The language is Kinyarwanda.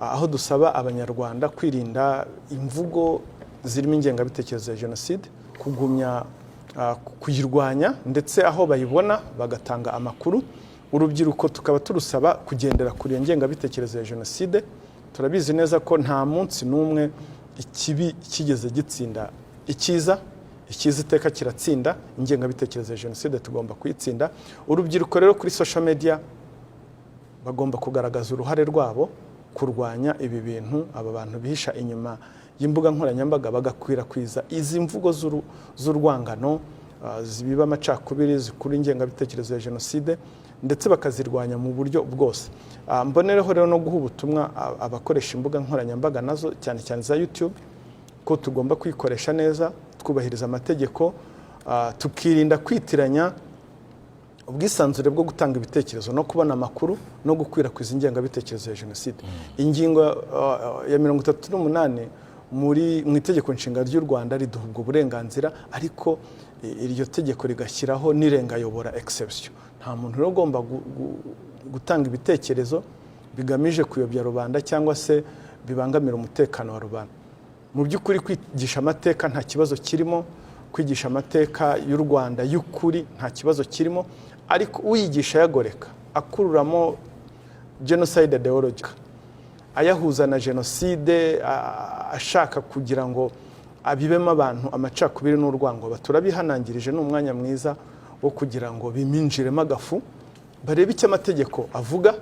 aho dusaba abanyarwanda kwirinda imvugo zirimo ingengabitekerezo ya jenoside, kugumya kuyirwanya ndetse aho bayibona bagatanga amakuru. Urubyiruko tukaba turusaba kugendera kuri ingengabitekerezo ya jenoside. Turabizi neza ko nta munsi n'umwe ikibi kigeze gitsinda icyiza iteka kiratsinda. Ingengabitekerezo ya jenoside tugomba kuyitsinda. Urubyiruko rero kuri social media bagomba kugaragaza uruhare rwabo kurwanya ibi bintu, aba bantu bihisha inyuma y'imbuga nkoranyambaga bagakwirakwiza izi mvugo z'urwangano, zibiba amacakubiri, zikura ingengabitekerezo ya jenoside ndetse bakazirwanya mu buryo bwose. Mbonereho rero no guha ubutumwa abakoresha imbuga nkoranyambaga nazo cyane cyane za YouTube ko tugomba kwikoresha neza, twubahiriza amategeko, tukirinda kwitiranya ubwisanzure bwo gutanga ibitekerezo no kubona amakuru no gukwirakwiza ingengabitekerezo ya jenoside. Ingingo ya 38 mu itegeko nshinga ry'u Rwanda riduha ubwo burenganzira, ariko iryo tegeko rigashyiraho n'irengayobora exception. Nta muntu rero ugomba gutanga ibitekerezo bigamije kuyobya rubanda cyangwa se bibangamira umutekano wa rubanda. Mu by'ukuri kwigisha amateka nta kibazo kirimo, kwigisha amateka y'u Rwanda y'ukuri nta kibazo kirimo, ariko uyigisha yagoreka akururamo genocide ideology, ayahuza na jenoside, ashaka kugira ngo abibemo abantu amacakubiri n'urwango, baturabihanangirije n'umwanya mwiza wo kugira ngo biminjiremo agafu barebe icyo amategeko avuga.